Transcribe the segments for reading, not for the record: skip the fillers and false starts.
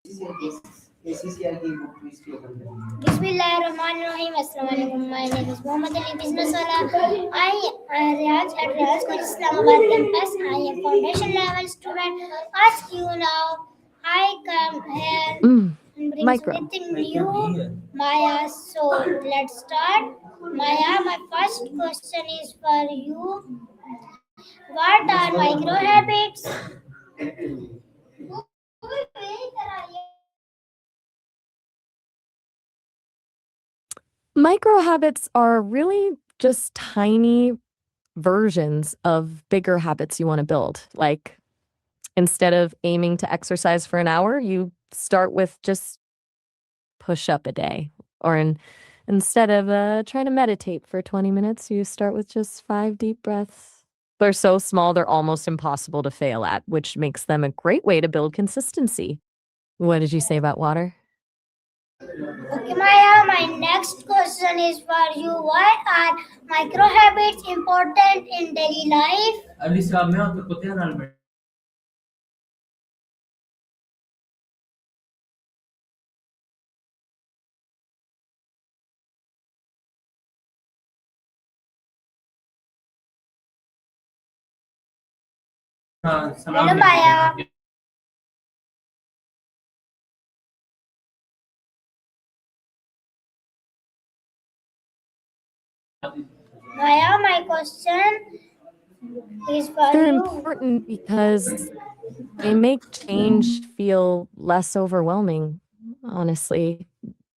Bismillahirrahmanirrahim. Assalamu alaikum. My name is Muhammad Ali Businesswala. I Raj at Raj College Islamabad campus. I am foundation level student. Ask you now. I come here and bring Micro. something new, Maya. So let's start. Maya, my first question is for you. What are micro habits? Micro habits are really just tiny versions of bigger habits you want to build. Like instead of aiming to exercise for an hour, you start with just push up a day. Instead of trying to meditate for 20 minutes, you start with just 5 deep breaths. They're so small, they're almost impossible to fail at, which makes them a great way to build consistency. What did you say about water? Okay, Maya, my next question is for you. Why are micro habits important in daily life? Hello, Maya. Maya, my question is for They're you. important because they make change feel less overwhelming, honestly.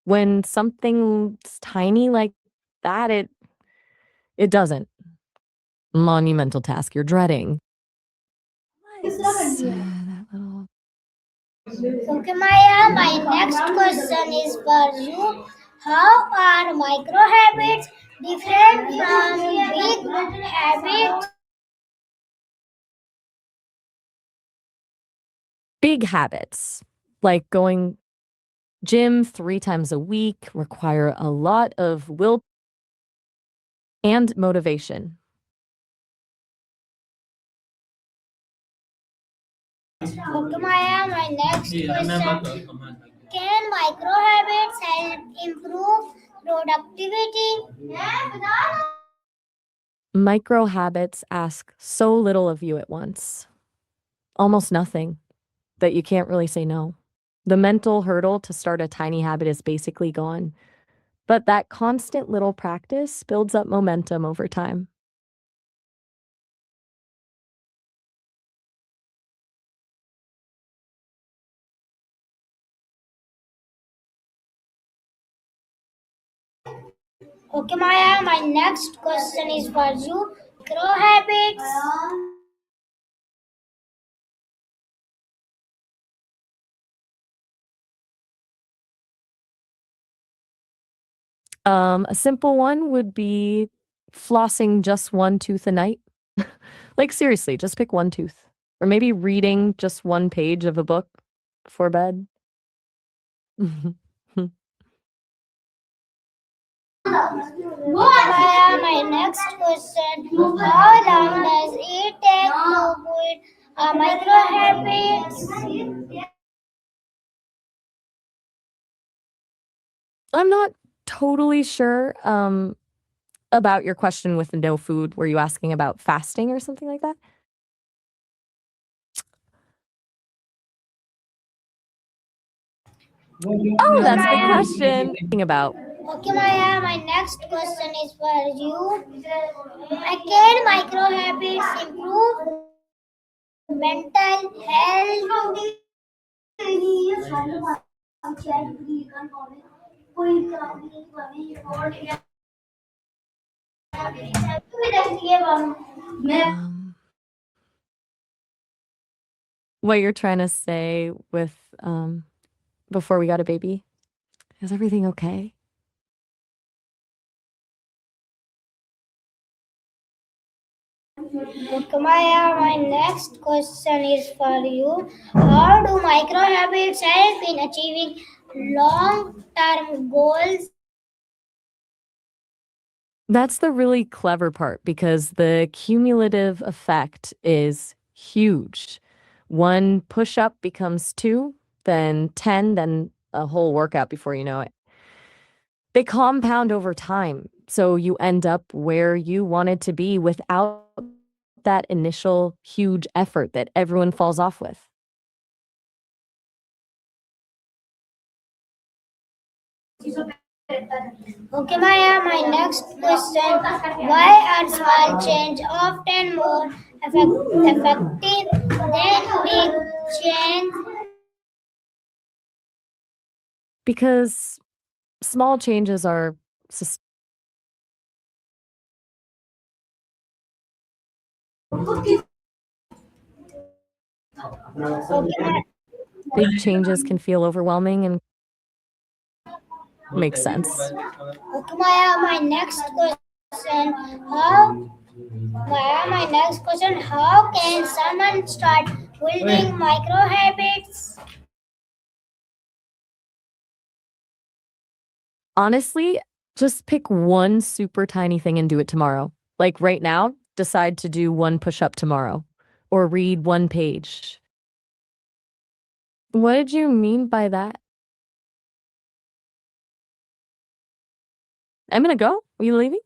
When something's tiny like that, it doesn't. Monumental task you're dreading. What's that little... Okay, Maya, my next question is for you. How are micro habits different from big habits? Big habits, like going gym 3 times a week, require a lot of will and motivation. Okay, Maya, my next question. Can micro habits help improve productivity? Micro habits ask so little of you at once. Almost nothing, that you can't really say no. The mental hurdle to start a tiny habit is basically gone. But that constant little practice builds up momentum over time. Okay, Maya, my next question is for you. Micro habits. A simple one would be flossing just one tooth a night. Like seriously, just pick one tooth. Or maybe reading just one page of a book before bed. Maya, my next question. How long does it take to build a micro habits? I'm not totally sure about your question with no food. Were you asking about fasting or something like that? Oh, that's a good question. Thinking about Okay, Maya, my next question is for you. Can micro habits improve mental health? um, what you're trying to say with before we got a baby. Is everything okay? Okay, Maya, my next question is for you. How do micro habits help in achieving long-term goals? That's the really clever part because the cumulative effect is huge. One push up becomes 2, then 10, then a whole workout before you know it. They compound over time, so you end up where you wanted to be without that initial huge effort that everyone falls off with. Okay, Maya, my next question. Why are small change often more effective than big change? Because small changes are sus- Okay, big changes can feel overwhelming and makes sense. okay, Maya, my next question. How Maya, my next question. How can someone start building micro habits? Honestly, just pick one super tiny thing and do it tomorrow. Like right now, decide to do one push up tomorrow or read one page. What did you mean by that? I'm gonna go. Are you leaving?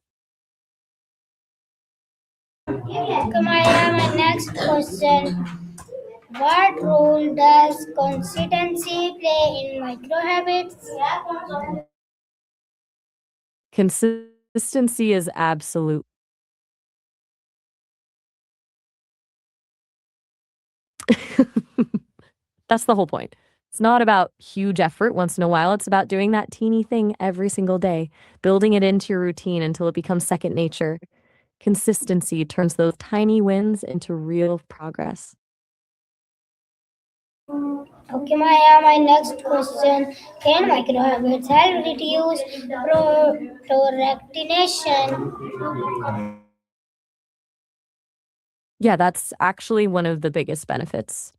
Okay, Maya, my next question. What role does consistency play in micro habits? Consistency is absolute. That's the whole point. It's not about huge effort once in a while. It's about doing that teeny thing every single day, building it into your routine until it becomes second nature. Consistency turns those tiny wins into real progress. Okay, Maya, my next question. Can micro habits help reduce procrastination? Yeah, that's actually one of the biggest benefits.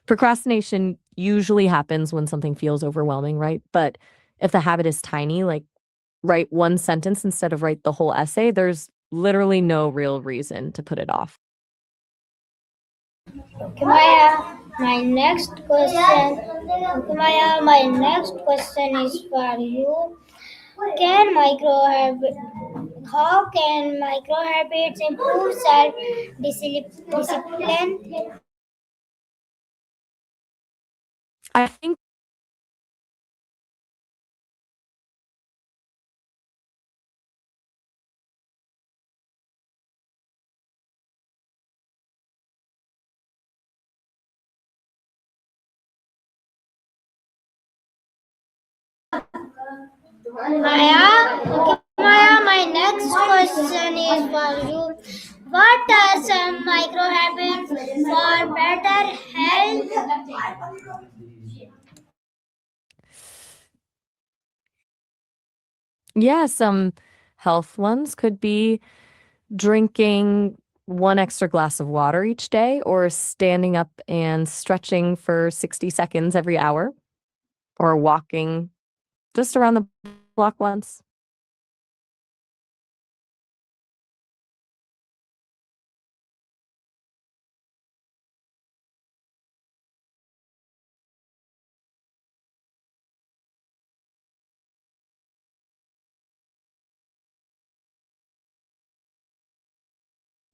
Procrastination usually happens when something feels overwhelming, right? But if the habit is tiny, like write one sentence instead of write the whole essay, there's literally no real reason to put it off. Okay, Maya, my next question. Okay, Maya, my next question is for you. Can micro habit, how can micro habits improve self discipline? I think Maya, my next question is for you. What are some micro habits for better health? yeah, some health ones could be drinking one extra glass of water each day or standing up and stretching for 60 seconds every hour or walking just around the block once.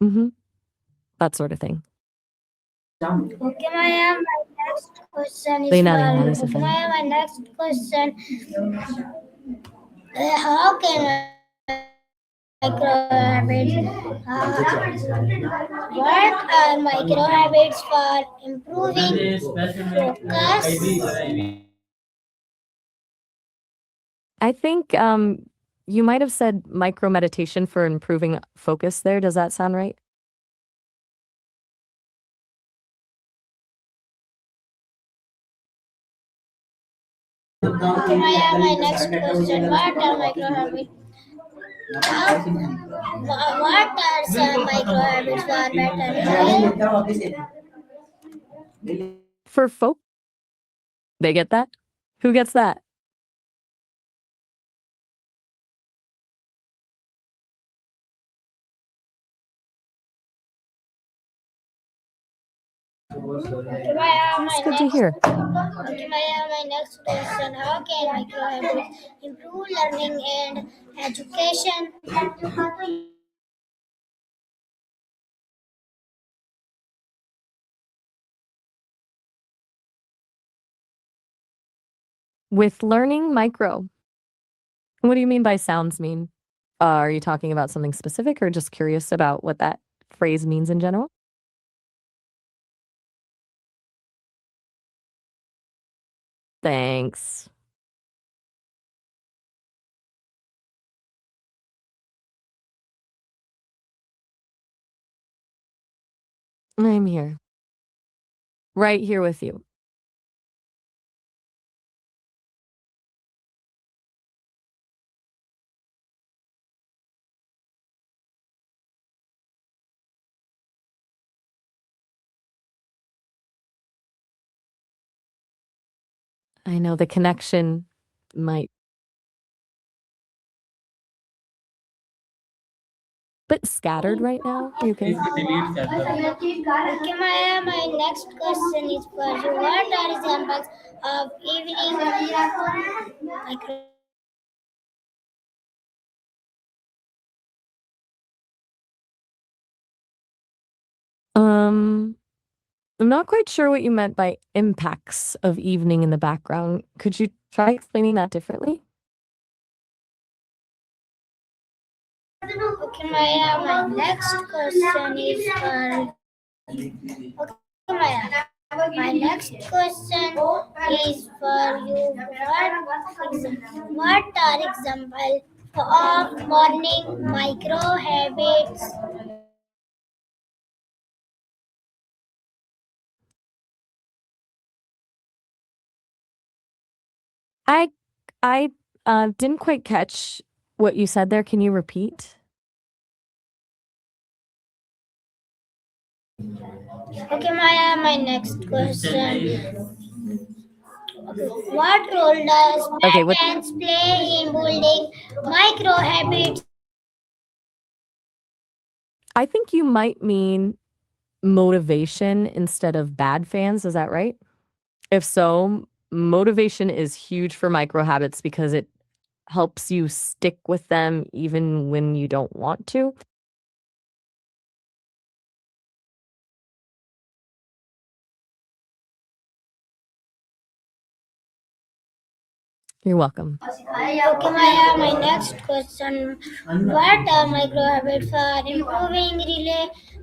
Mhm. That sort of thing. Okay, Maya, my next question is Lena for rin you. sa Okay, fan. Maya, my next question. How can micro habits? What are micro habits for improving focus? I think you might have said micro meditation for improving focus there. Does that sound right? Okay, Maya, my next question. What are micro habits? What are some micro habits for better health? For folk, they get that? Who gets that? Okay, Maya, That's good to hear. my next question: how can micro habits improve learning and education? With learning micro, what do you mean by sounds mean? Are you talking about something specific or just curious about what that phrase means in general? Thanks. I'm here. Right here with you. I know the connection might bit scattered right now. You okay? Okay, Maya, my next question is for you. What are examples of evening micro? Um, I'm not quite sure what you meant by impacts of evening in the background. Could you try explaining that differently? Okay, Maya, my next question is for okay, Maya. My next question is for you. What are examples of morning micro habits? I I didn't quite catch what you said there. Can you repeat? Okay, Maya, my next question. What role does Okay, what balance play in building micro habits? I think you might mean motivation instead of bad fans. Is that right? If so, motivation is huge for micro habits because it helps you stick with them even when you don't want to. You're welcome. Okay, Maya, my next question. What are micro habits for improving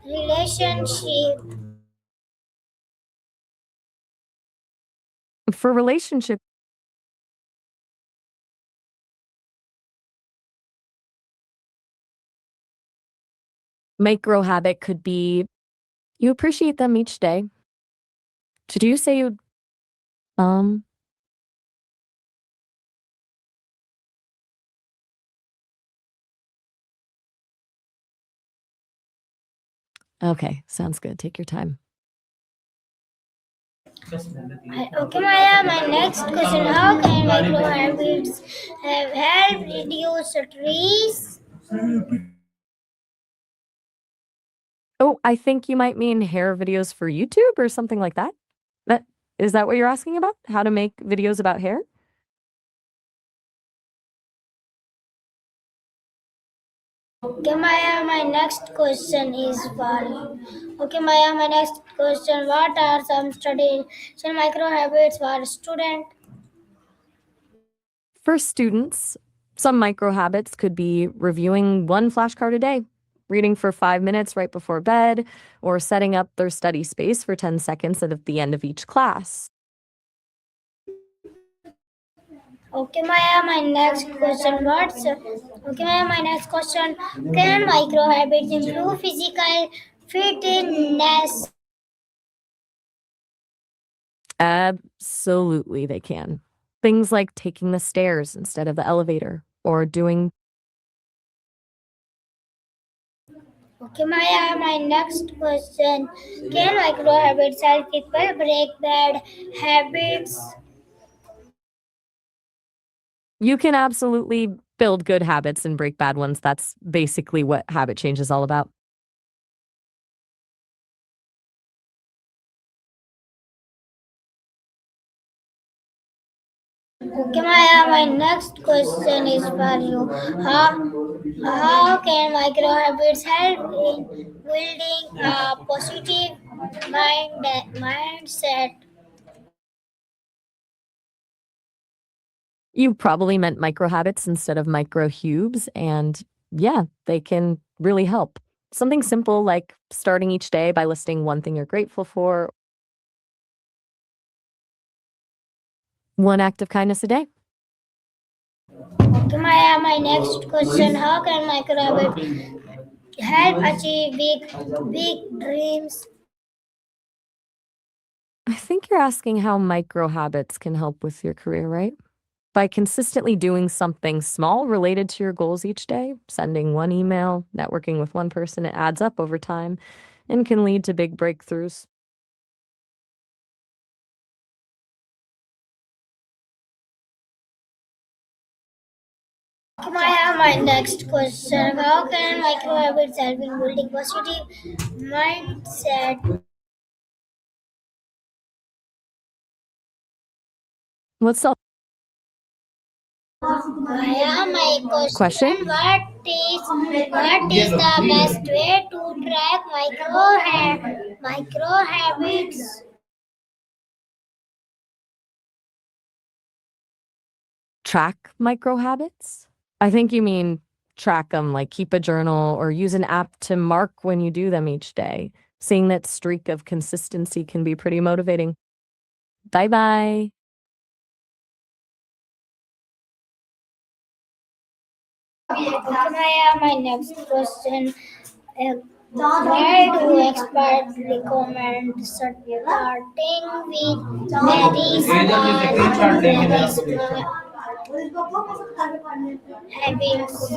relationship? For relationship micro habit could be you appreciate them each day. Did you say you um okay, sounds good. Take your time. Okay, Maya, my next question. How can micro habits have helped reduce stress? Oh, I think you might mean hair videos for YouTube or something like that. That is that what you're asking about? How to make videos about hair? Okay, Maya, my next question is for you. Okay, Maya, my next question. What are some micro habits for a student? For students, some micro habits could be reviewing one flashcard a day, reading for 5 minutes right before bed, or setting up their study space for 10 seconds at the end of each class. Okay, Maya, my next question. Okay, Maya, my next question. Can micro habits improve physical fitness? Absolutely, they can. Things like taking the stairs instead of the elevator, or doing Okay, Maya, my next question. Can micro habits help people break bad habits? you can absolutely build good habits and break bad ones. That's basically what habit change is all about. Okay, Maya, my next question is for you. How can micro habits help in building a positive mindset? You probably meant micro habits instead of micro cubes, and yeah, they can really help. Something simple like starting each day by listing one thing you're grateful for, one act of kindness a day. Okay, Maya, my next question. How can micro habits help achieve big dreams? I think you're asking how micro habits can help with your career, right? By consistently doing something small related to your goals each day, sending one email, networking with one person, it adds up over time and can lead to big breakthroughs. Okay, Maya, my next question. How can micro habits help in building positive mindset? What's the Maya, my question? question. What is the best way to track micro habits? Track micro habits? I think you mean track them, like keep a journal or use an app to mark when you do them each day. Seeing that streak of consistency can be pretty motivating. Bye bye. Okay, Maya, my next question. Why do experts recommend starting with very habits?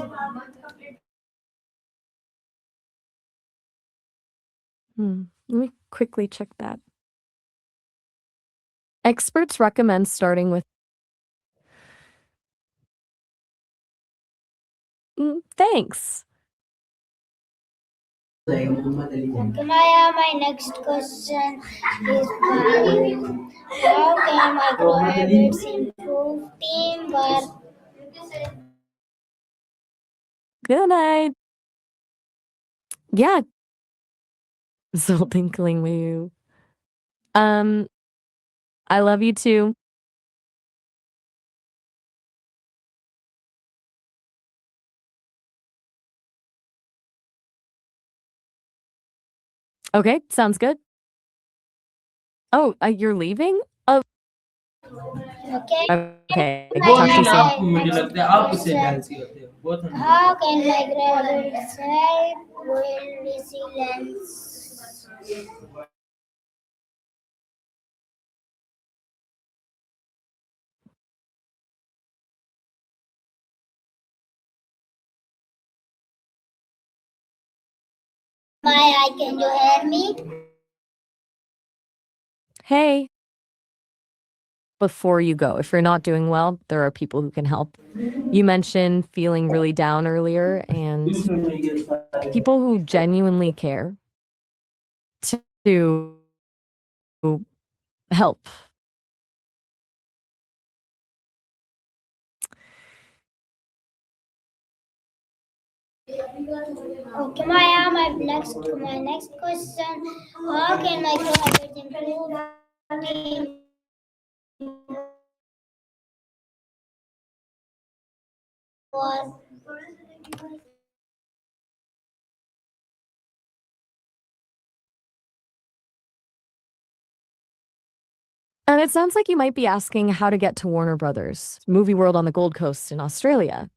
Let me quickly check that. Experts recommend starting with thanks. Okay, Maya, my next question is for you. How can micro habits improve teamwork? Good night. Yeah, still tinkling with you. Um, I love you too. Okay, sounds good. Oh, you're leaving? Oh, Okay. okay. Talk to you soon. My next question. How can micro habits help build resilience? Maya, can you hear me? Hey, before you go, if you're not doing well, there are people who can help. You mentioned feeling really down earlier, and people who genuinely care to help. Okay, Maya, my next question. How can micro habits improve teamwork? And it sounds like you might be asking how to get to Warner Brothers, Movie World on the Gold Coast in Australia.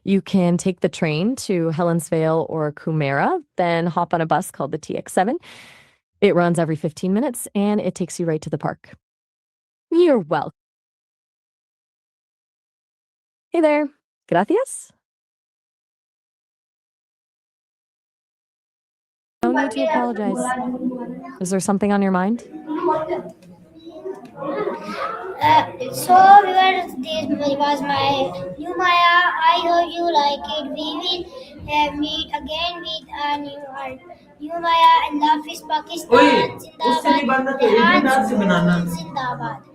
You can take the train to Helensvale or Coomera, then hop on a bus called the TX7. It runs every 15 minutes and it takes you right to the park. You're welcome. Hey there. Gracias. No need to apologize. Is there something on your mind? So viewers, this was my new Maya. I hope you like it. We will meet again with a new Maya. And love is Pakistan. Zindabad. Rehan Zindabad.